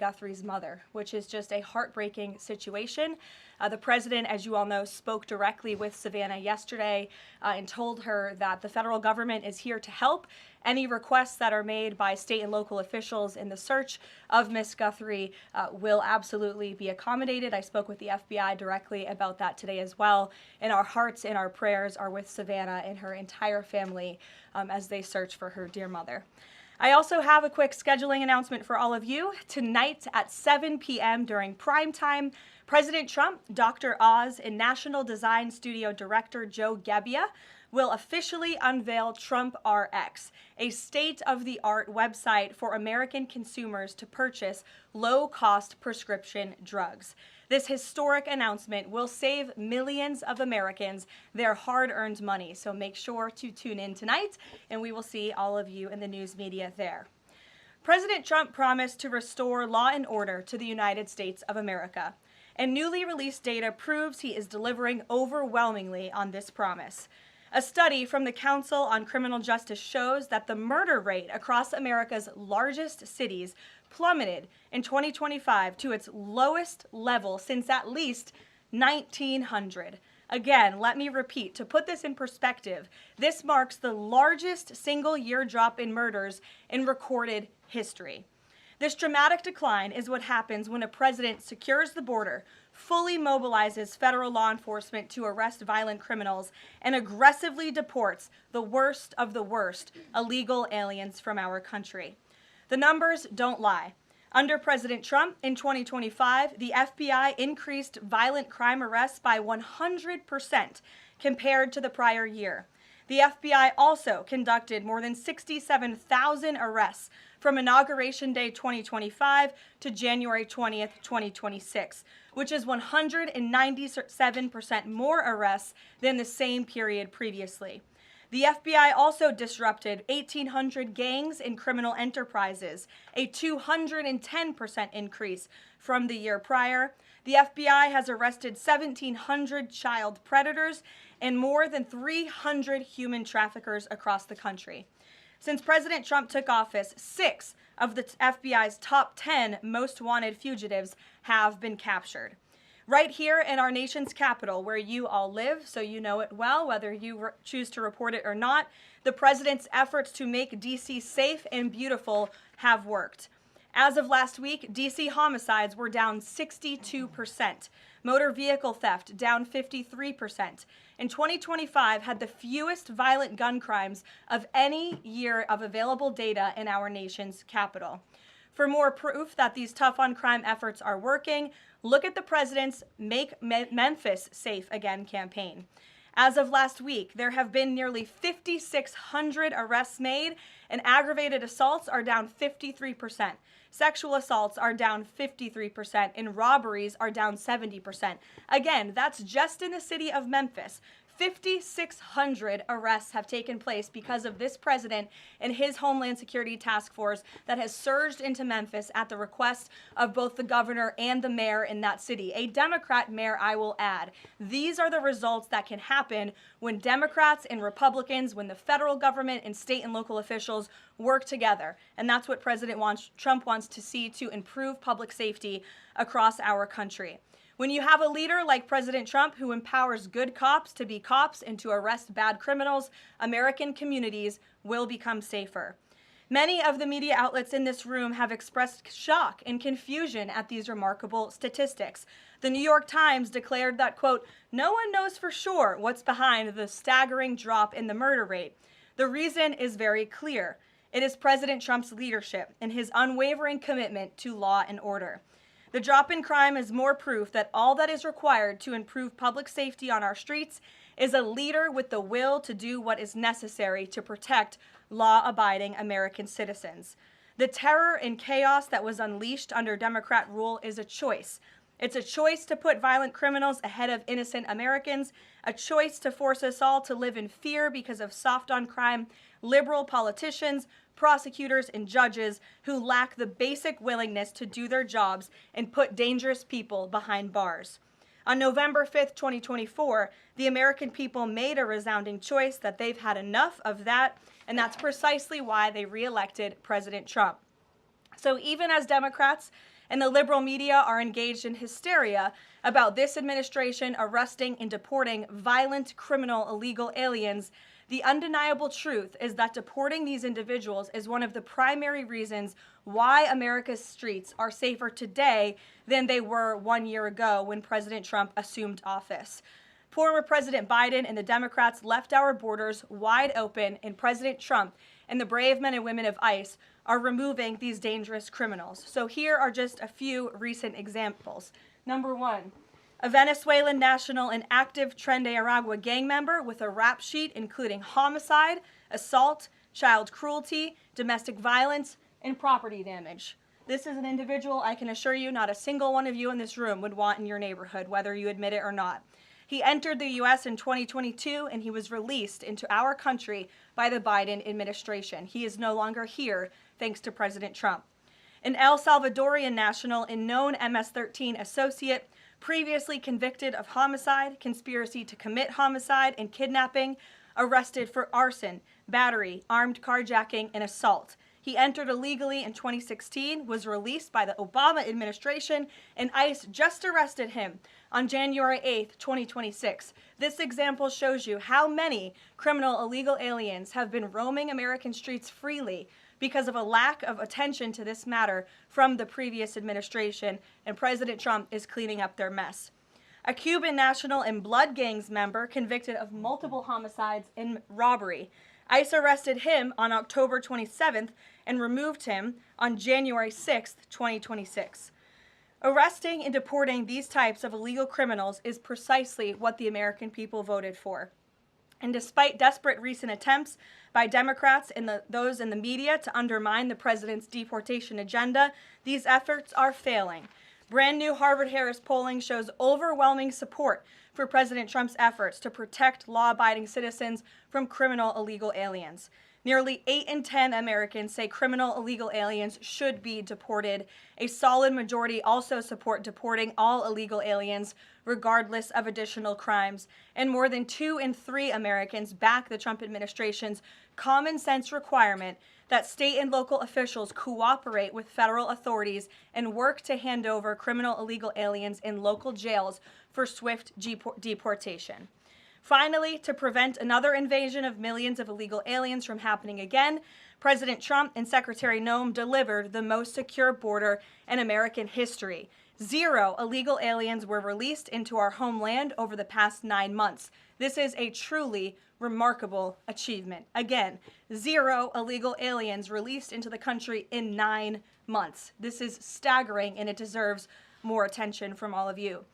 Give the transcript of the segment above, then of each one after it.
Guthrie's mother, which is just a heartbreaking situation. The president, as you all know, spoke directly with Savannah yesterday and told her that the federal government is here to help. Any requests that are made by state and local officials in the search of Miss Guthrie will absolutely be accommodated. I spoke with the FBI directly about that today as well. And our hearts and our prayers are with Savannah and her entire family as they search for her dear mother. I also have a quick scheduling announcement for all of you. Tonight at 7 p.m. during prime time, President Trump, Dr. Oz, and National Design Studio Director Joe Gebbia will officially unveil Trump RX, a state-of-the-art website for American consumers to purchase low-cost prescription drugs. This historic announcement will save millions of Americans their hard-earned money, so make sure to tune in tonight, and we will see all of you in the news media there. President Trump promised to restore law and order to the United States of America, and newly released data proves he is delivering overwhelmingly on this promise. A study from the Council on Criminal Justice shows that the murder rate across America's largest cities plummeted in 2025 to its lowest level since at least 1900. Again, let me repeat, to put this in perspective, this marks the largest single-year drop in murders in recorded history. This dramatic decline is what happens when a president secures the border, fully mobilizes federal law enforcement to arrest violent criminals, and aggressively deports the worst of the worst illegal aliens from our country. The numbers don't lie. Under President Trump in 2025, the FBI increased violent crime arrests by 100% compared to the prior year. The FBI also conducted more than 67,000 arrests from Inauguration Day 2025 to January 20th, 2026, which is 197% more arrests than the same period previously. The FBI also disrupted 1,800 gangs and criminal enterprises, a 210% increase from the year prior. The FBI has arrested 1,700 child predators and more than 300 human traffickers across the country. Since President Trump took office, 6 of the FBI's top 10 most wanted fugitives have been captured. Right here in our nation's capital, where you all live, so you know it well, whether you choose to report it or not, the president's efforts to make D.C. safe and beautiful have worked. As of last week, D.C. homicides were down 62%, motor vehicle theft down 53%, and 2025 had the fewest violent gun crimes of any year of available data in our nation's capital. For more proof that these tough-on-crime efforts are working, look at the president's Make Memphis Safe Again campaign. As of last week, there have been nearly 5,600 arrests made, and aggravated assaults are down 53%. Sexual assaults are down 53%, and robberies are down 70%. Again, that's just in the city of Memphis. 5,600 arrests have taken place because of this president and his Homeland Security Task Force that has surged into Memphis at the request of both the governor and the mayor in that city. A Democrat mayor, I will add. These are the results that can happen when Democrats and Republicans, when the federal government and state and local officials work together. And that's what Trump wants to see to improve public safety across our country. When you have a leader like President Trump who empowers good cops to be cops and to arrest bad criminals, American communities will become safer. Many of the media outlets in this room have expressed shock and confusion at these remarkable statistics. The New York Times declared that, quote, "No one knows for sure what's behind the staggering drop in the murder rate. The reason is very clear. It is President Trump's leadership and his unwavering commitment to law and order. The drop in crime is more proof that all that is required to improve public safety on our streets is a leader with the will to do what is necessary to protect law-abiding American citizens. The terror and chaos that was unleashed under Democrat rule is a choice. It's a choice to put violent criminals ahead of innocent Americans, a choice to force us all to live in fear because of soft-on-crime liberal politicians, prosecutors, and judges who lack the basic willingness to do their jobs and put dangerous people behind bars. On November 5th, 2024, the American people made a resounding choice that they've had enough of that, and that's precisely why they reelected President Trump. So even as Democrats and the liberal media are engaged in hysteria about this administration arresting and deporting violent, criminal, illegal aliens, the undeniable truth is that deporting these individuals is one of the primary reasons why America's streets are safer today than they were 1 year ago when President Trump assumed office. Former President Biden and the Democrats left our borders wide open, and President Trump and the brave men and women of ICE are removing these dangerous criminals. So here are just a few recent examples. Number one, a Venezuelan national and active Tren de Aragua gang member with a rap sheet including homicide, assault, child cruelty, domestic violence, and property damage. This is an individual I can assure you not a single one of you in this room would want in your neighborhood, whether you admit it or not. He entered the U.S. in 2022, and he was released into our country by the Biden administration. He is no longer here, thanks to President Trump. An El Salvadorian national and known MS-13 associate, previously convicted of homicide, conspiracy to commit homicide, and kidnapping, arrested for arson, battery, armed carjacking, and assault. He entered illegally in 2016, was released by the Obama administration, and ICE just arrested him on January 8th, 2026. This example shows you how many criminal illegal aliens have been roaming American streets freely because of a lack of attention to this matter from the previous administration, and President Trump is cleaning up their mess. A Cuban national and blood gangs member convicted of multiple homicides and robbery. ICE arrested him on October 27th and removed him on January 6th, 2026. Arresting and deporting these types of illegal criminals is precisely what the American people voted for. And despite desperate recent attempts by Democrats and those in the media to undermine the president's deportation agenda, these efforts are failing. Brand new Harvard-Harris polling shows overwhelming support for President Trump's efforts to protect law-abiding citizens from criminal illegal aliens. Nearly 8 in 10 Americans say criminal illegal aliens should be deported. A solid majority also support deporting all illegal aliens, regardless of additional crimes. And more than 2 in 3 Americans back the Trump administration's common sense requirement that state and local officials cooperate with federal authorities and work to hand over criminal illegal aliens in local jails for swift deportation. Finally, to prevent another invasion of millions of illegal aliens from happening again, President Trump and Secretary Noem delivered the most secure border in American history. 0 illegal aliens were released into our homeland over the past 9 months. This is a truly remarkable achievement. Again, 0 illegal aliens released into the country in 9 months. This is staggering, and it deserves more attention from all of you.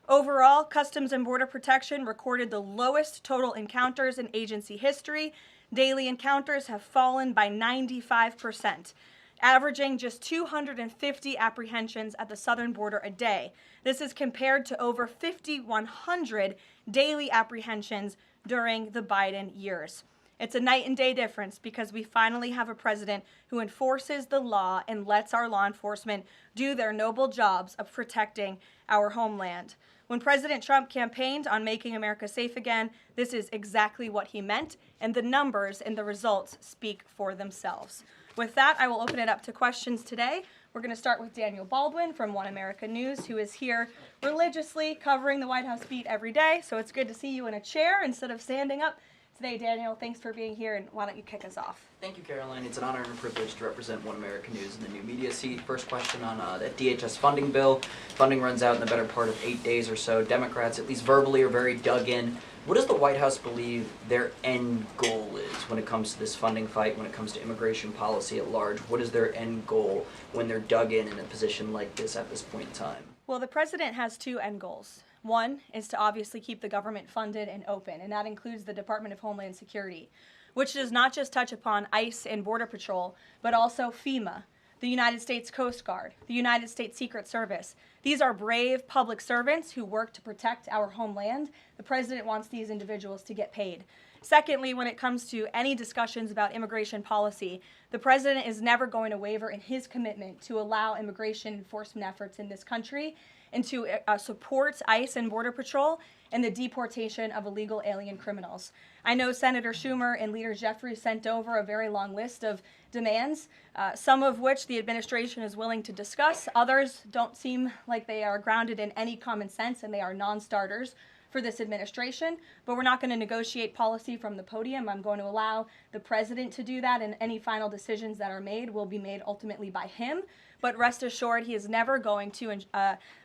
Overall, Customs and Border Protection recorded the lowest total encounters in agency history. Daily encounters have fallen by 95%, averaging just 250 apprehensions at the southern border a day. This is compared to over 5,100 daily apprehensions during the Biden years. It's a night and day difference because we finally have a president who enforces the law and lets our law enforcement do their noble jobs of protecting our homeland. When President Trump campaigned on making America safe again, this is exactly what he meant, and the numbers and the results speak for themselves. With that, I will open it up to questions today. We're going to start with Daniel Baldwin from One America News, who is here religiously covering the White House beat every day. So it's good to see you in a chair instead of standing up today. Daniel, thanks for being here, and why don't you kick us off? Thank you, Karoline. It's an honor and a privilege to represent One America News in the new media seat. First question on that DHS funding bill. Funding runs out in the better part of 8 days or so. Democrats, at least verbally, are very dug in. What does the White House believe their end goal is when it comes to this funding fight, when it comes to immigration policy at large? What is their end goal when they're dug in a position like this at this point in time? Well, the president has 2 end goals. One is to obviously keep the government funded and open, and that includes the Department of Homeland Security, which does not just touch upon ICE and Border Patrol, but also FEMA, the United States Coast Guard, the United States Secret Service. These are brave public servants who work to protect our homeland. The president wants these individuals to get paid. Secondly, when it comes to any discussions about immigration policy, the president is never going to waver in his commitment to allow immigration enforcement efforts in this country and to support ICE and Border Patrol and the deportation of illegal alien criminals. I know Senator Schumer and Leader Jeffries sent over a very long list of demands, some of which the administration is willing to discuss. Others don't seem like they are grounded in any common sense, and they are non-starters for this administration, but we're not going to negotiate policy from the podium. I'm going to allow the president to do that, and any final decisions that are made will be made ultimately by him. But rest assured, he is never going to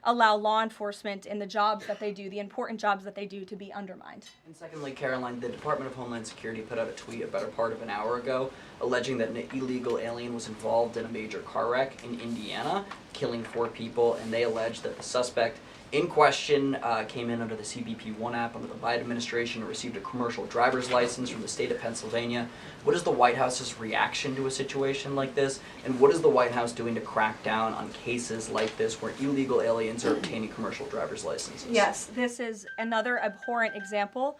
allow law enforcement in the jobs that they do, the important jobs that they do, to be undermined. And secondly, Karoline, the Department of Homeland Security put out a tweet a better part of an hour ago alleging that an illegal alien was involved in a major car wreck in Indiana, killing 4 people, and they allege that the suspect in question came in under the CBP-1 app under the Biden administration and received a commercial driver's license from the state of Pennsylvania. What is the White House's reaction to a situation like this? And what is the White House doing to crack down on cases like this where illegal aliens are obtaining commercial driver's licenses? Yes, this is another abhorrent example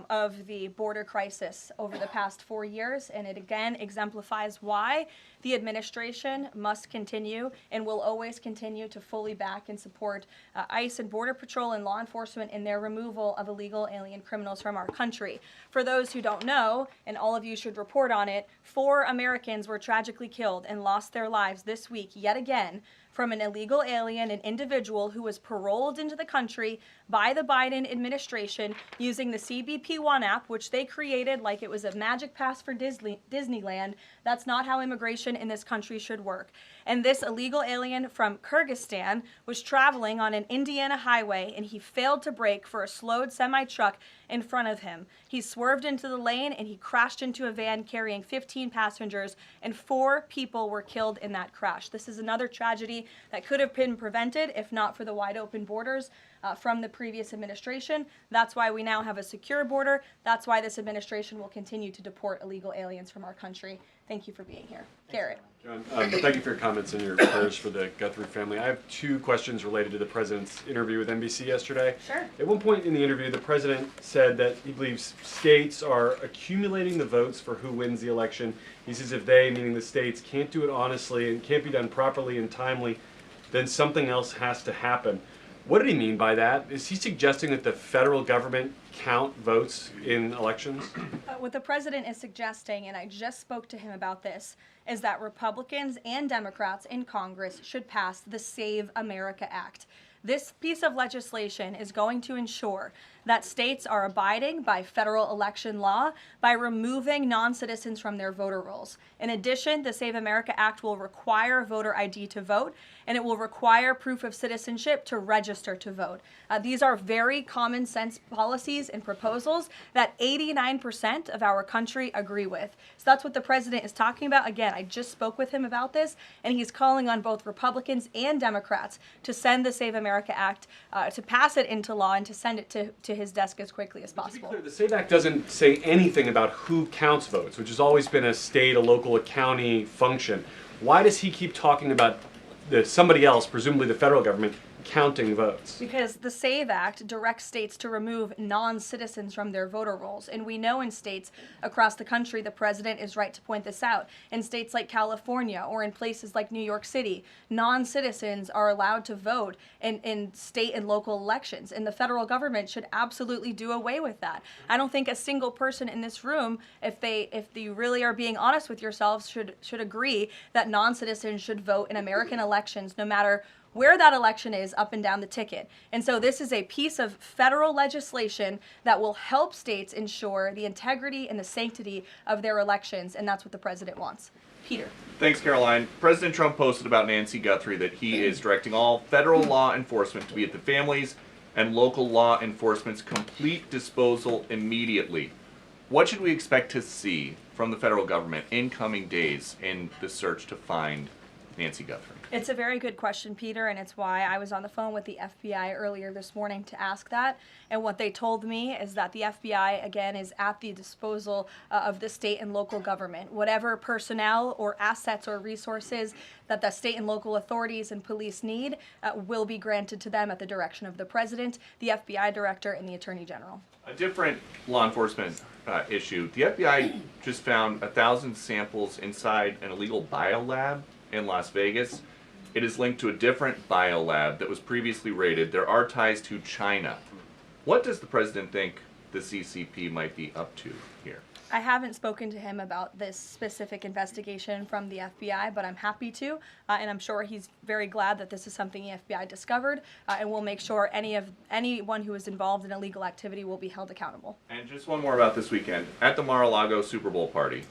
of the border crisis over the past 4 years, and it again exemplifies why the administration must continue and will always continue to fully back and support ICE and Border Patrol and law enforcement in their removal of illegal alien criminals from our country. For those who don't know, and all of you should report on it, 4 Americans were tragically killed and lost their lives this week yet again from an illegal alien, an individual who was paroled into the country by the Biden administration using the CBP-1 app, which they created like it was a magic pass for Disneyland. That's not how immigration in this country should work. And this illegal alien from Kyrgyzstan was traveling on an Indiana highway, and he failed to brake for a slowed semi-truck in front of him. He swerved into the lane, and he crashed into a van carrying 15 passengers, and 4 people were killed in that crash. This is another tragedy that could have been prevented if not for the wide open borders from the previous administration. That's why we now have a secure border. That's why this administration will continue to deport illegal aliens from our country. Thank you for being here. Garrett. John, thank you for your comments and your prayers for the Guthrie family. I have 2 questions related to the president's interview with NBC yesterday. Sure. At one point in the interview, the president said that he believes states are accumulating the votes for who wins the election. He says if they, meaning the states, can't do it honestly and can't be done properly and timely, then something else has to happen. What did he mean by that? Is he suggesting that the federal government count votes in elections? What the president is suggesting, and I just spoke to him about this, is that Republicans and Democrats in Congress should pass the Save America Act. This piece of legislation is going to ensure that states are abiding by federal election law by removing non-citizens from their voter rolls. In addition, the Save America Act will require voter ID to vote, and it will require proof of citizenship to register to vote. These are very common sense policies and proposals that 89% of our country agree with. So that's what the president is talking about. Again, I just spoke with him about this, and he's calling on both Republicans and Democrats to send the Save America Act, to pass it into law and to send it to his desk as quickly as possible. To be clear, the SAVE Act doesn't say anything about who counts votes, which has always been a state, a local, a county function. Why does he keep talking about somebody else, presumably the federal government, counting votes? Because the SAVE Act directs states to remove non-citizens from their voter rolls. And we know in states across the country, the president is right to point this out, in states like California or in places like New York City, non-citizens are allowed to vote in state and local elections. And the federal government should absolutely do away with that. I don't think a single person in this room, if you really are being honest with yourselves, should agree that non-citizens should vote in American elections, no matter where that election is up and down the ticket. And so this is a piece of federal legislation that will help states ensure the integrity and the sanctity of their elections, and that's what the president wants. Peter. Thanks, Caroline. President Trump posted about Nancy Guthrie that he is directing all federal law enforcement to be at the families and local law enforcement's complete disposal immediately. What should we expect to see from the federal government in coming days in the search to find Nancy Guthrie? It's a very good question, Peter, and it's why I was on the phone with the FBI earlier this morning to ask that. And what they told me is that the FBI, again, is at the disposal of the state and local government. Whatever personnel or assets or resources that the state and local authorities and police need will be granted to them at the direction of the president, the FBI director, and the attorney general. A different law enforcement issue. The FBI just found 1,000 samples inside an illegal biolab in Las Vegas. It is linked to a different biolab that was previously raided. There are ties to China. What does the president think the CCP might be up to here? I haven't spoken to him about this specific investigation from the FBI, but I'm happy to, and I'm sure he's very glad that this is something the FBI discovered, and we'll make sure anyone who is involved in illegal activity will be held accountable. And just one more about this weekend. At the Mar-a-Lago Super Bowl party,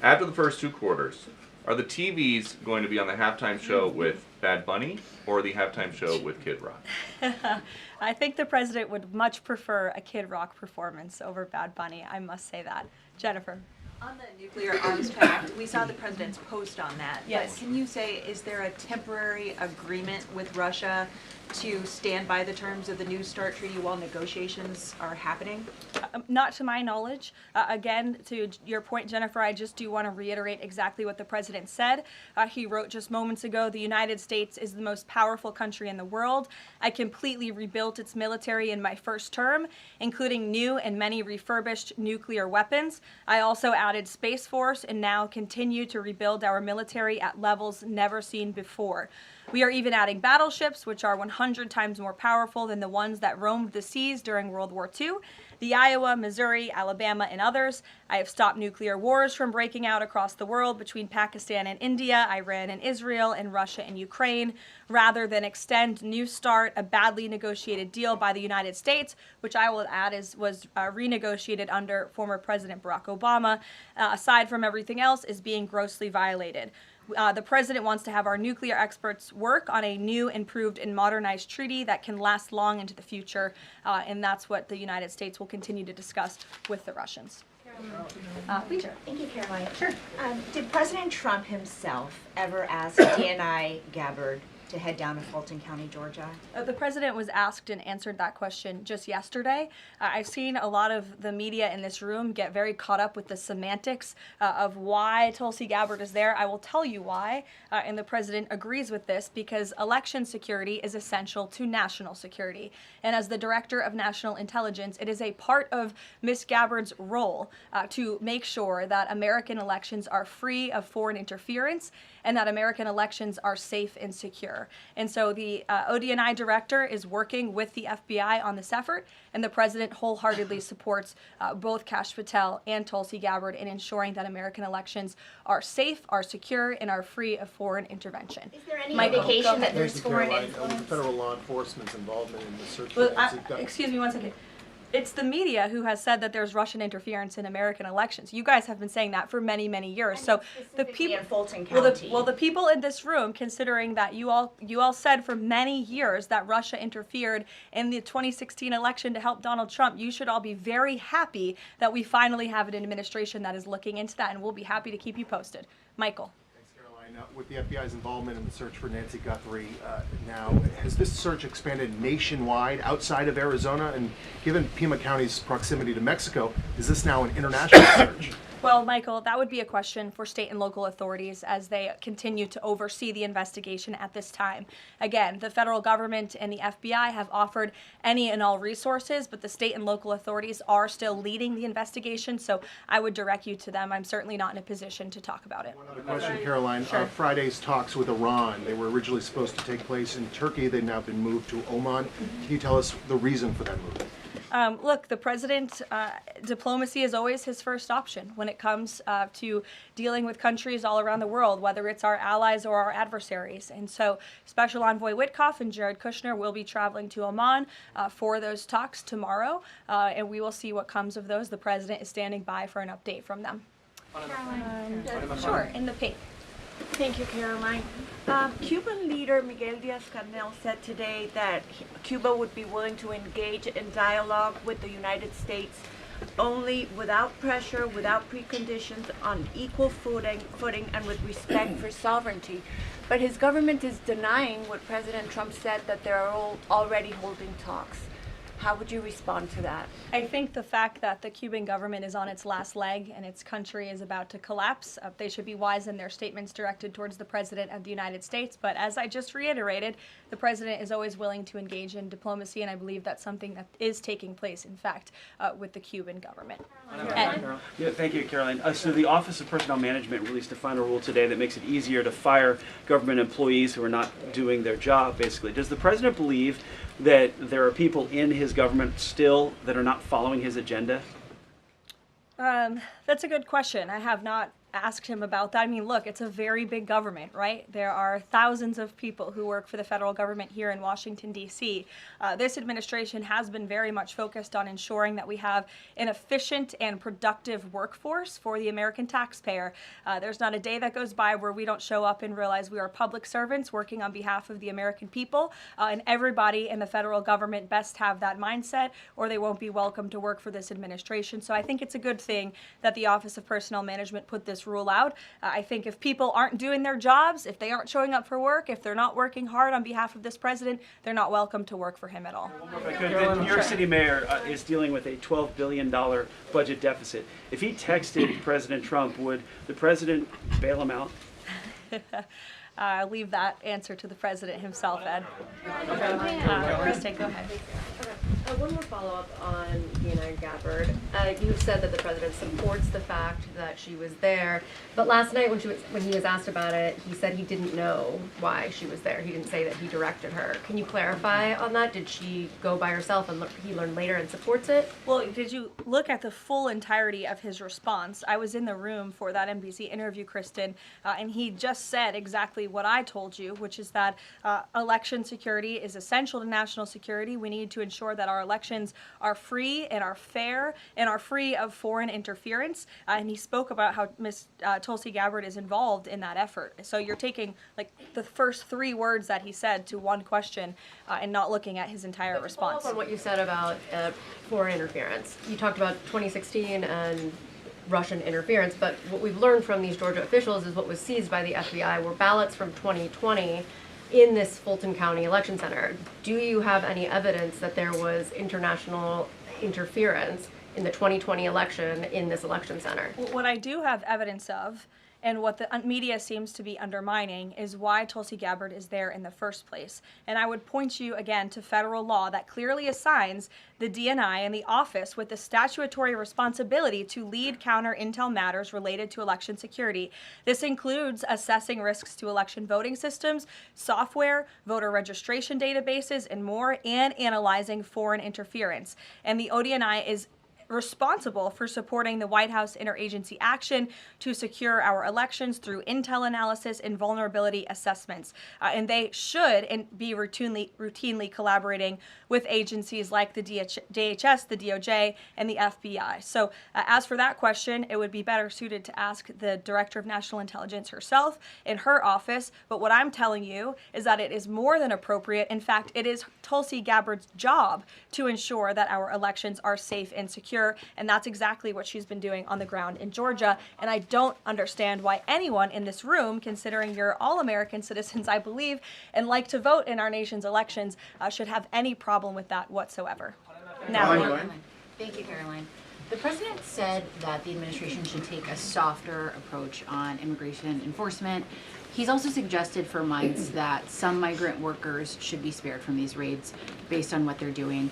after the first two quarters, are the TVs going to be on the halftime show with Bad Bunny or the halftime show with Kid Rock? I think the president would much prefer a Kid Rock performance over Bad Bunny, I must say that. Jennifer. On the nuclear arms pact, we saw the president's post on that. Yes. But can you say, is there a temporary agreement with Russia to stand by the terms of the New START treaty while negotiations are happening? Not to my knowledge. Again, to your point, Jennifer, I just do want to reiterate exactly what the president said. He wrote just moments ago, the United States is the most powerful country in the world. I completely rebuilt its military in my first term, including new and many refurbished nuclear weapons. I also added Space Force and now continue to rebuild our military at levels never seen before. We are even adding battleships, which are 100 times more powerful than the ones that roamed the seas during World War II. The Iowa, Missouri, Alabama, and others. I have stopped nuclear wars from breaking out across the world between Pakistan and India, Iran and Israel, and Russia and Ukraine, rather than extend New START, a badly negotiated deal by the United States, which I will add was renegotiated under former President Barack Obama, aside from everything else, is being grossly violated. The president wants to have our nuclear experts work on a new, improved, and modernized treaty that can last long into the future, and that's what the United States will continue to discuss with the Russians. Peter. Thank you, Caroline. Sure. Did President Trump himself ever ask DNI Gabbard to head down to Fulton County, Georgia? The president was asked and answered that question just yesterday. I've seen a lot of the media in this room get very caught up with the semantics of why Tulsi Gabbard is there. I will tell you why, and the president agrees with this because election security is essential to national security. And as the director of national intelligence, it is a part of Ms. Gabbard's role to make sure that American elections are free of foreign interference and that American elections are safe and secure. And so the ODNI director is working with the FBI on this effort, and the president wholeheartedly supports both Kash Patel and Tulsi Gabbard in ensuring that American elections are safe, are secure, and are free of foreign intervention. Is there any Michael, indication go that ahead. there's Thank you, foreign Caroline. influence? Federal law enforcement's involvement in the search for Well, Nancy Guthrie. excuse me one second. It's the media who has said that there's Russian interference in American elections. You guys have been saying that for many, many years. So the people in Fulton Well, County. the people in this room, considering that you all said for many years that Russia interfered in the 2016 election to help Donald Trump, you should all be very happy that we finally have an administration that is looking into that, and we'll be happy to keep you posted. Michael. Thanks, Caroline. With the FBI's involvement in the search for Nancy Guthrie now, has this search expanded nationwide outside of Arizona? And given Pima County's proximity to Mexico, is this now an international search? Well, Michael, that would be a question for state and local authorities as they continue to oversee the investigation at this time. Again, the federal government and the FBI have offered any and all resources, but the state and local authorities are still leading the investigation, so I would direct you to them. I'm certainly not in a position to talk about it. One other question, Caroline. Sure. Friday's talks with Iran, they were originally supposed to take place in Turkey. They've now been moved to Oman. Can you tell us the reason for that move? Look, the president, diplomacy is always his first option when it comes to dealing with countries all around the world, whether it's our allies or our adversaries. And so Special Envoy Witkoff and Jared Kushner will be traveling to Oman for those talks tomorrow, and we will see what comes of those. The president is standing by for an update from them. Sure, in the pink. Thank you, Caroline. Cuban leader Miguel Diaz-Canel said today that Cuba would be willing to engage in dialogue with the United States only without pressure, without preconditions, on equal footing and with respect for sovereignty. But his government is denying what President Trump said, that they're all already holding talks. How would you respond to that? I think the fact that the Cuban government is on its last leg and its country is about to collapse, they should be wise in their statements directed towards the President of the United States. But as I just reiterated, the President is always willing to engage in diplomacy, and I believe that's something that is taking place, in fact, with the Cuban government. Yeah, thank you, Caroline. So the Office of Personnel Management released a final rule today that makes it easier to fire government employees who are not doing their job, basically. Does the President believe that there are people in his government still that are not following his agenda? That's a good question. I have not asked him about that. I mean, look, it's a very big government, right? There are thousands of people who work for the federal government here in Washington, D.C. This administration has been very much focused on ensuring that we have an efficient and productive workforce for the American taxpayer. There's not a day that goes by where we don't show up and realize we are public servants working on behalf of the American people, and everybody in the federal government best have that mindset, or they won't be welcome to work for this administration. So I think it's a good thing that the Office of Personnel Management put this rule out. I think if people aren't doing their jobs, if they aren't showing up for work, if they're not working hard on behalf of this president, they're not welcome to work for him at all. The New York City mayor is dealing with a $12 billion budget deficit. If he texted President Trump, would the president bail him out? I'll leave that answer to the president himself, Ed. Kristen, go ahead. One more follow-up on Dina Gabbard. You've said that the president supports the fact that she was there, but last night when he was asked about it, he said he didn't know why she was there. He didn't say that he directed her. Can you clarify on that? Did she go by herself and he learned later and supports it? Well, did you look at the full entirety of his response? I was in the room for that NBC interview, Kristen, and he just said exactly what I told you, which is that election security is essential to national security. We need to ensure that our elections are free and are fair and are free of foreign interference. And he spoke about how Ms. Tulsi Gabbard is involved in that effort. So you're taking like the first three words that he said to one question and not looking at his entire response. Follow up on what you said about foreign interference. You talked about 2016 and Russian interference, but what we've learned from these Georgia officials is what was seized by the FBI were ballots from 2020 in this Fulton County election center. Do you have any evidence that there was international interference in the 2020 election in this election center? What I do have evidence of, and what the media seems to be undermining, is why Tulsi Gabbard is there in the first place. And I would point you again to federal law that clearly assigns the DNI and the office with the statutory responsibility to lead counter intel matters related to election security. This includes assessing risks to election voting systems, software, voter registration databases, and more, and analyzing foreign interference. And the ODNI is responsible for supporting the White House interagency action to secure our elections through intel analysis and vulnerability assessments. And they should be routinely collaborating with agencies like the DHS, the DOJ, and the FBI. So as for that question, it would be better suited to ask the Director of National Intelligence herself in her office. But what I'm telling you is that it is more than appropriate. In fact, it is Tulsi Gabbard's job to ensure that our elections are safe and secure. And that's exactly what she's been doing on the ground in Georgia. And I don't understand why anyone in this room, considering you're all American citizens, I believe, and like to vote in our nation's elections, should have any problem with that whatsoever. Now, Thank you, Caroline. The president said that the administration should take a softer approach on immigration enforcement. He's also suggested for months that some migrant workers should be spared from these raids based on what they're doing.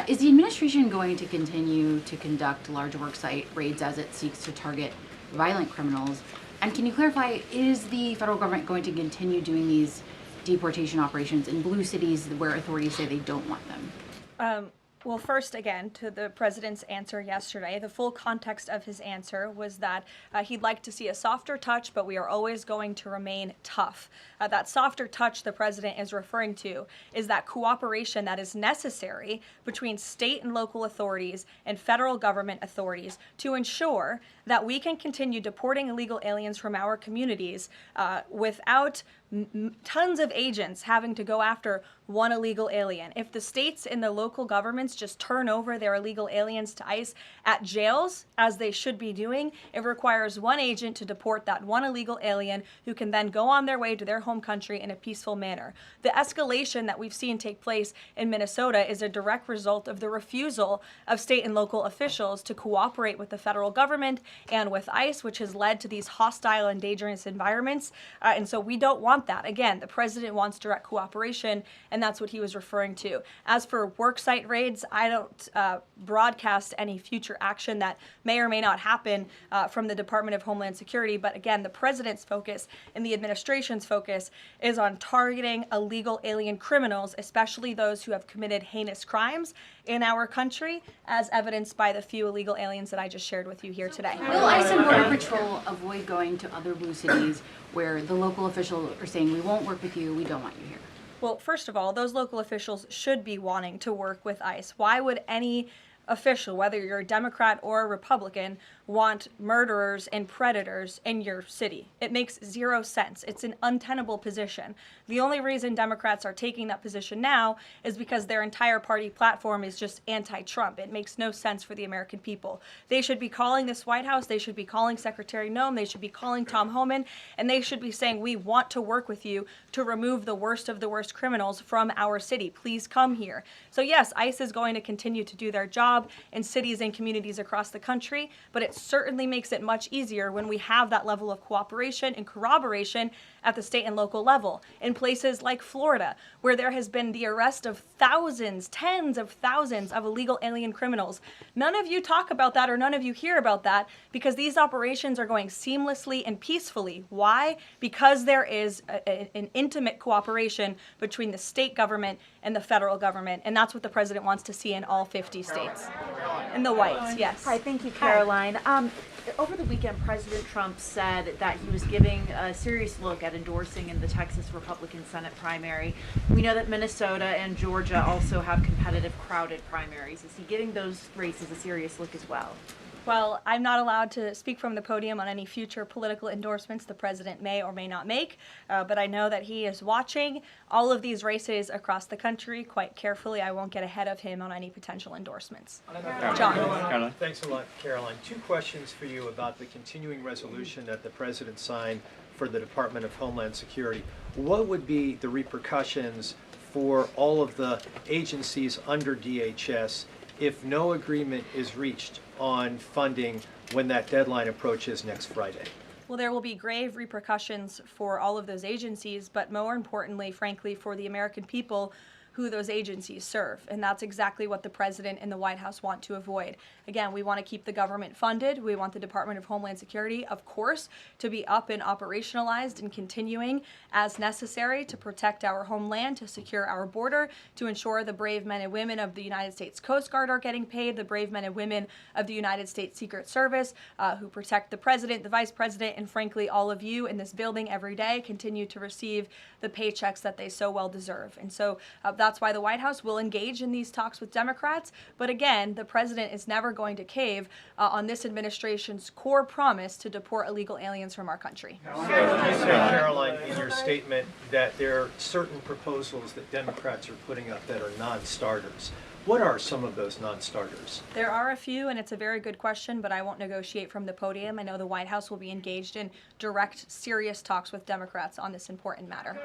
Is the administration going to continue to conduct large worksite raids as it seeks to target violent criminals? And can you clarify, is the federal government going to continue doing these deportation operations in blue cities where authorities say they don't want them? Well, first, again, to the president's answer yesterday, the full context of his answer was that he'd like to see a softer touch, but we are always going to remain tough. That softer touch the president is referring to is that cooperation that is necessary between state and local authorities and federal government authorities to ensure that we can continue deporting illegal aliens from our communities without tons of agents having to go after one illegal alien. If the states and the local governments just turn over their illegal aliens to ICE at jails, as they should be doing, it requires one agent to deport that one illegal alien who can then go on their way to their home country in a peaceful manner. The escalation that we've seen take place in Minnesota is a direct result of the refusal of state and local officials to cooperate with the federal government and with ICE, which has led to these hostile and dangerous environments. And so we don't want that. Again, the president wants direct cooperation, and that's what he was referring to. As for worksite raids, I don't broadcast any future action that may or may not happen from the Department of Homeland Security. But again, the president's focus and the administration's focus is on targeting illegal alien criminals, especially those who have committed heinous crimes in our country, as evidenced by the few illegal aliens that I just shared with you here today. Will ICE and Border Patrol avoid going to other blue cities where the local officials are saying, we won't work with you, we don't want you here? Well, first of all, those local officials should be wanting to work with ICE. Why would any official, whether you're a Democrat or a Republican, want murderers and predators in your city? It makes zero sense. It's an untenable position. The only reason Democrats are taking that position now is because their entire party platform is just anti-Trump. It makes no sense for the American people. They should be calling this White House, they should be calling Secretary Noem, they should be calling Tom Homan, and they should be saying, we want to work with you to remove the worst of the worst criminals from our city. Please come here. So yes, ICE is going to continue to do their job in cities and communities across the country, but it certainly makes it much easier when we have that level of cooperation and corroboration at the state and local level. In places like Florida, where there has been the arrest of thousands, tens of thousands of illegal alien criminals. None of you talk about that, or none of you hear about that, because these operations are going seamlessly and peacefully. Why? Because there is an intimate cooperation between the state government and the federal government, and that's what the president wants to see in all 50 states. And the whites, yes. Hi, thank you, Karoline. Over the weekend, President Trump said that he was giving a serious look at endorsing in the Texas Republican Senate primary. We know that Minnesota and Georgia also have competitive, crowded primaries. Is he giving those races a serious look as well? Well, I'm not allowed to speak from the podium on any future political endorsements the president may or may not make, but I know that he is watching all of these races across the country quite carefully. I won't get ahead of him on any potential endorsements. John. Thanks a lot, Caroline. Two questions for you about the continuing resolution that the president signed for the Department of Homeland Security. What would be the repercussions for all of the agencies under DHS if no agreement is reached on funding when that deadline approaches next Friday? Well, there will be grave repercussions for all of those agencies, but more importantly, frankly, for the American people who those agencies serve. And that's exactly what the president and the White House want to avoid. Again, we want to keep the government funded. We want the Department of Homeland Security, of course, to be up and operationalized and continuing as necessary to protect our homeland, to secure our border, to ensure the brave men and women of the United States Coast Guard are getting paid, the brave men and women of the United States Secret Service who protect the president, the vice president, and frankly, all of you in this building every day continue to receive the paychecks that they so well deserve. And so that's why the White House will engage in these talks with Democrats. But again, the president is never going to cave on this administration's core promise to deport illegal aliens from our country. You said, Caroline, in your statement that there are certain proposals that Democrats are putting up that are non-starters. What are some of those non-starters? There are a few, and it's a very good question, but I won't negotiate from the podium. I know the White House will be engaged in direct, serious talks with Democrats on this important matter.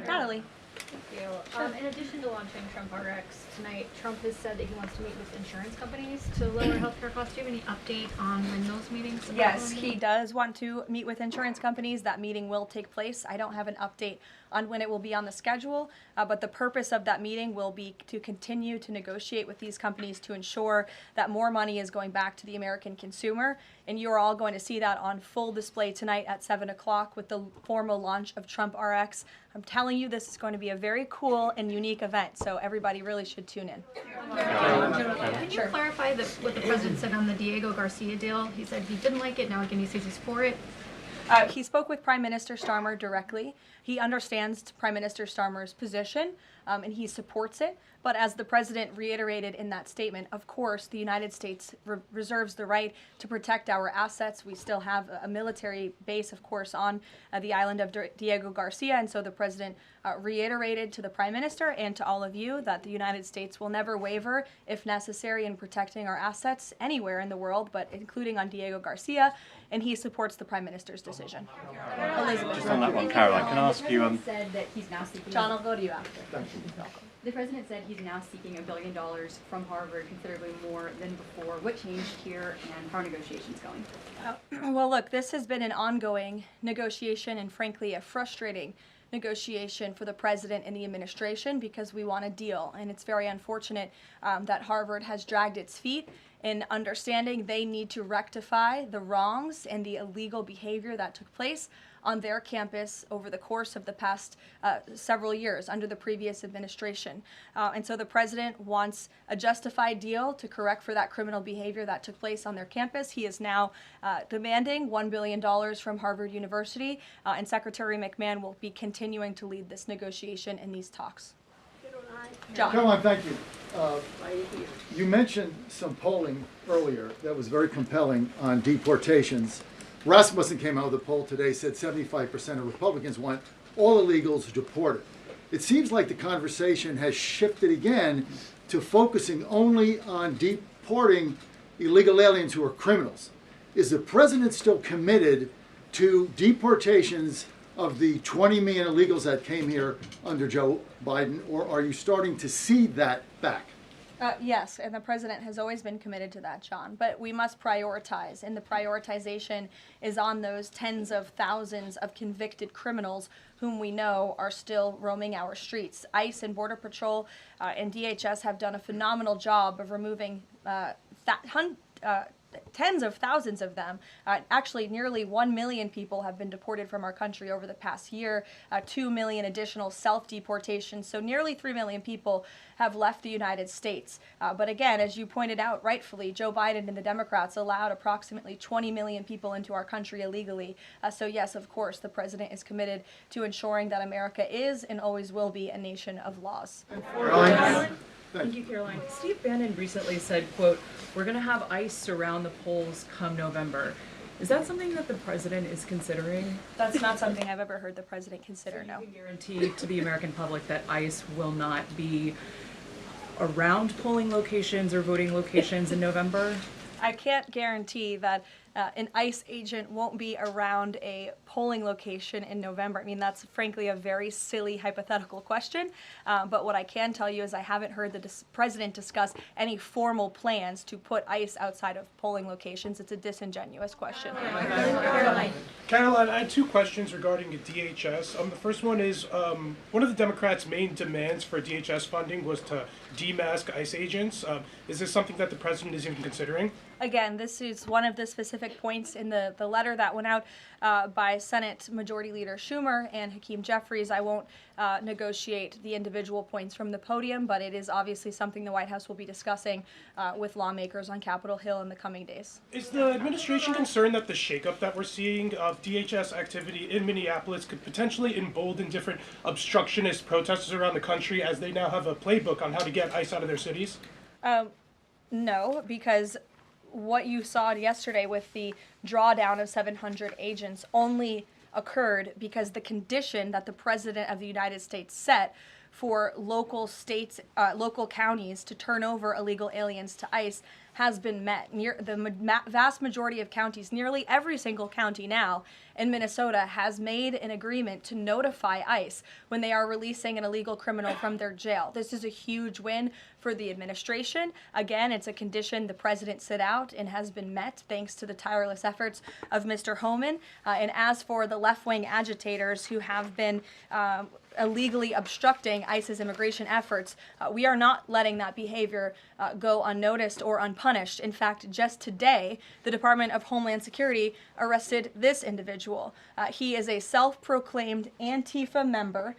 Natalie. Thank you. In addition to launching Trump RX tonight, Trump has said that he wants to meet with insurance companies to lower healthcare costs. Do you have any update on when those meetings are Yes, going? he does want to meet with insurance companies. That meeting will take place. I don't have an update on when it will be on the schedule, but the purpose of that meeting will be to continue to negotiate with these companies to ensure that more money is going back to the American consumer. And you're all going to see that on full display tonight at 7 o'clock with the formal launch of Trump RX. I'm telling you, this is going to be a very cool and unique event, so everybody really should tune in. Can you clarify what the president said on the Diego Garcia deal? He said he didn't like it, now again he says he's for it. He spoke with Prime Minister Starmer directly. He understands Prime Minister Starmer's position, and he supports it. But as the president reiterated in that statement, of course, the United States reserves the right to protect our assets. We still have a military base, of course, on the island of Diego Garcia. And so the president reiterated to the prime minister and to all of you that the United States will never waver, if necessary, in protecting our assets anywhere in the world, but including on Diego Garcia. And he supports the prime minister's decision. Elizabeth. Just on that one, Karoline, can I ask you? Said that he's now seeking. John, I'll go to you after. The president said he's now seeking $1 billion from Harvard, considerably more than before. What changed here, and how are negotiations going? Well, look, this has been an ongoing negotiation and, frankly, a frustrating negotiation for the president and the administration because we want a deal. And it's very unfortunate that Harvard has dragged its feet in understanding they need to rectify the wrongs and the illegal behavior that took place on their campus over the course of the past several years under the previous administration. And so the president wants a justified deal to correct for that criminal behavior that took place on their campus. He is now demanding $1 billion from Harvard University, and Secretary McMahon will be continuing to lead this negotiation and these talks. John. Caroline, thank you. You mentioned some polling earlier that was very compelling on deportations. Rasmussen came out with a poll today, said 75% of Republicans want all illegals deported. It seems like the conversation has shifted again to focusing only on deporting illegal aliens who are criminals. Is the president still committed to deportations of the 20 million illegals that came here under Joe Biden, or are you starting to see that back? Yes, and the president has always been committed to that, John. But we must prioritize, and the prioritization is on those tens of thousands of convicted criminals whom we know are still roaming our streets. ICE and Border Patrol and DHS have done a phenomenal job of removing tens of thousands of them. Actually, nearly 1 million people have been deported from our country over the past year, 2 million additional self-deportations. So nearly 3 million people have left the United States. But again, as you pointed out rightfully, Joe Biden and the Democrats allowed approximately 20 million people into our country illegally. So yes, of course, the president is committed to ensuring that America is and always will be a nation of laws. Thank you, Caroline. Steve Bannon recently said, quote, "We're going to have ICE surround the polls come November." Is that something that the president is considering? That's not something I've ever heard the president consider, no. Can you guarantee to the American public that ICE will not be around polling locations or voting locations in November? I can't guarantee that an ICE agent won't be around a polling location in November. I mean, that's frankly a very silly hypothetical question. But what I can tell you is I haven't heard the president discuss any formal plans to put ICE outside of polling locations. It's a disingenuous question. Caroline, I had two questions regarding DHS. The first one is, one of the Democrats' main demands for DHS funding was to demask ICE agents. Is this something that the president is even considering? Again, this is one of the specific points in the letter that went out by Senate Majority Leader Schumer and Hakeem Jeffries. I won't negotiate the individual points from the podium, but it is obviously something the White House will be discussing with lawmakers on Capitol Hill in the coming days. Is the administration concerned that the shakeup that we're seeing of DHS activity in Minneapolis could potentially embolden different obstructionist protesters around the country as they now have a playbook on how to get ICE out of their cities? No, because what you saw yesterday with the drawdown of 700 agents only occurred because the condition that the President of the United States set for local states, local counties to turn over illegal aliens to ICE has been met. The vast majority of counties, nearly every single county now in Minnesota, has made an agreement to notify ICE when they are releasing an illegal criminal from their jail. This is a huge win for the administration. Again, it's a condition the president set out and has been met thanks to the tireless efforts of Mr. Homan. And as for the left-wing agitators who have been illegally obstructing ICE's immigration efforts, we are not letting that behavior go unnoticed or unpunished. In fact, just today, the Department of Homeland Security arrested this individual. He is a self-proclaimed Antifa member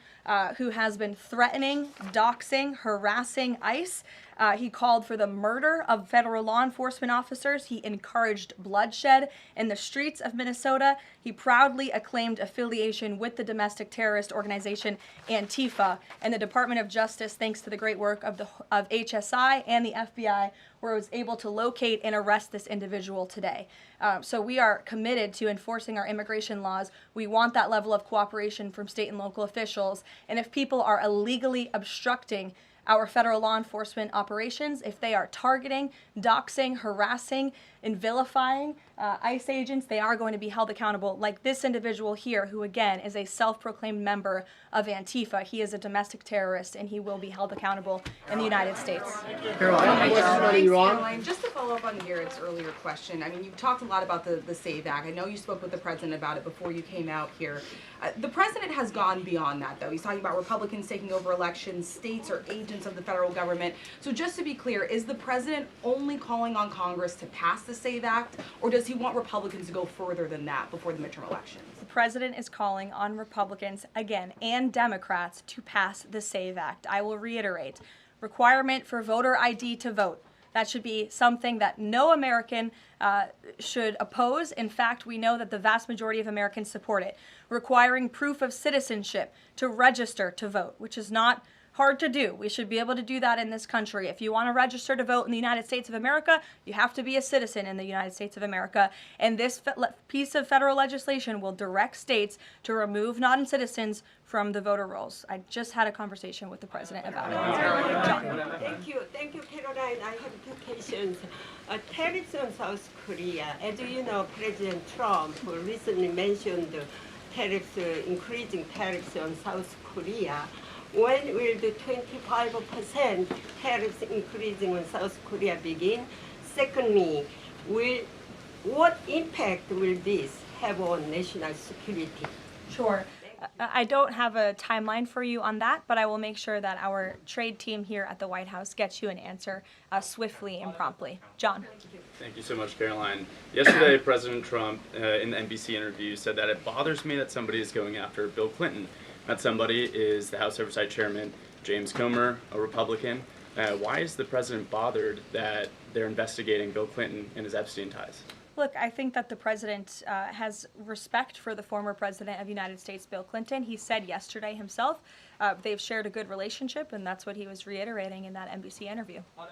who has been threatening, doxing, harassing ICE. He called for the murder of federal law enforcement officers. He encouraged bloodshed in the streets of Minnesota. He proudly acclaimed affiliation with the domestic terrorist organization Antifa. And the Department of Justice, thanks to the great work of HSI and the FBI, was able to locate and arrest this individual today. So we are committed to enforcing our immigration laws. We want that level of cooperation from state and local officials. And if people are illegally obstructing our federal law enforcement operations, if they are targeting, doxing, harassing, and vilifying ICE agents, they are going to be held accountable, like this individual here, who again is a self-proclaimed member of Antifa. He is a domestic terrorist, and he will be held accountable in the United States. Caroline, just to follow up on Garrett's earlier question, I mean, you've talked a lot about the SAVE Act. I know you spoke with the president about it before you came out here. The president has gone beyond that, though. He's talking about Republicans taking over elections, states are agents of the federal government. So just to be clear, is the president only calling on Congress to pass the SAVE Act, or does he want Republicans to go further than that before the midterm elections? The president is calling on Republicans, again, and Democrats to pass the SAVE Act. I will reiterate, requirement for voter ID to vote. That should be something that no American should oppose. In fact, we know that the vast majority of Americans support it. Requiring proof of citizenship to register to vote, which is not hard to do. We should be able to do that in this country. If you want to register to vote in the United States of America, you have to be a citizen in the United States of America. And this piece of federal legislation will direct states to remove non-citizens from the voter rolls. I just had a conversation with the president about it. Thank you, Caroline. I have two questions. Tariffs on South Korea. As you know, President Trump recently mentioned increasing tariffs on South Korea. When will the 25% tariffs increasing on South Korea begin? Secondly, what impact will this have on national security? Sure. I don't have a timeline for you on that, but I will make sure that our trade team here at the White House gets you an answer swiftly and promptly. John. Thank you so much, Caroline. Yesterday, President Trump, in the NBC interview, said that it bothers me that somebody is going after Bill Clinton. That somebody is the House Oversight Chairman, James Comer, a Republican. Why is the president bothered that they're investigating Bill Clinton and his Epstein ties? Look, I think that the president has respect for the former president of the United States, Bill Clinton. He said yesterday himself they've shared a good relationship, and that's what he was reiterating in that NBC interview. Go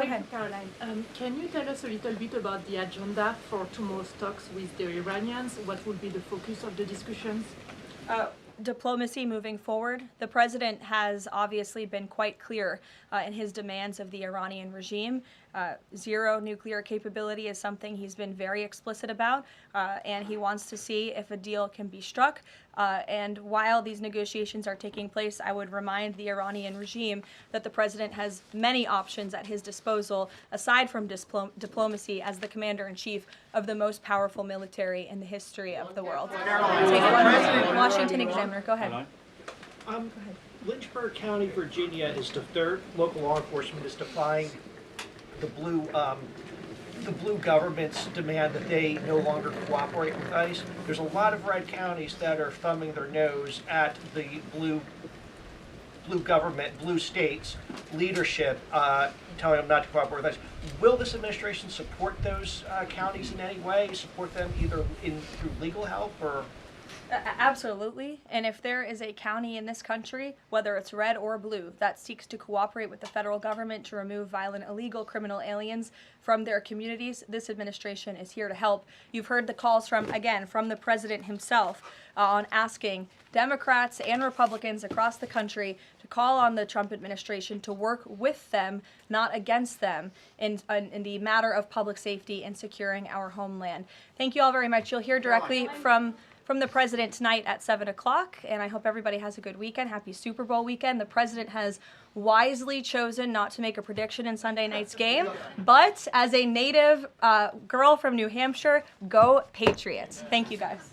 ahead. Caroline. Can you tell us a little bit about the agenda for tomorrow's talks with the Iranians? What will be the focus of the discussions? Diplomacy moving forward. The president has obviously been quite clear in his demands of the Iranian regime. Zero nuclear capability is something he's been very explicit about, and he wants to see if a deal can be struck. And while these negotiations are taking place, I would remind the Iranian regime that the president has many options at his disposal, aside from diplomacy, as the commander-in-chief of the most powerful military in the history of the world. Take one. Washington Examiner, go ahead. Lynchburg County, Virginia is their local law enforcement is defying the blue government's demand that they no longer cooperate with ICE. There's a lot of red counties that are thumbing their nose at the blue government, blue states leadership, telling them not to cooperate with ICE. Will this administration support those counties in any way? Support them either through legal help or? Absolutely. And if there is a county in this country, whether it's red or blue, that seeks to cooperate with the federal government to remove violent, illegal criminal aliens from their communities, this administration is here to help. You've heard the calls from the president himself on asking Democrats and Republicans across the country to call on the Trump administration to work with them, not against them, in the matter of public safety and securing our homeland. Thank you all very much. You'll hear directly from the president tonight at 7 o'clock, and I hope everybody has a good weekend. Happy Super Bowl weekend. The president has wisely chosen not to make a prediction in Sunday night's game, but as a native girl from New Hampshire, go Patriots. Thank you, guys.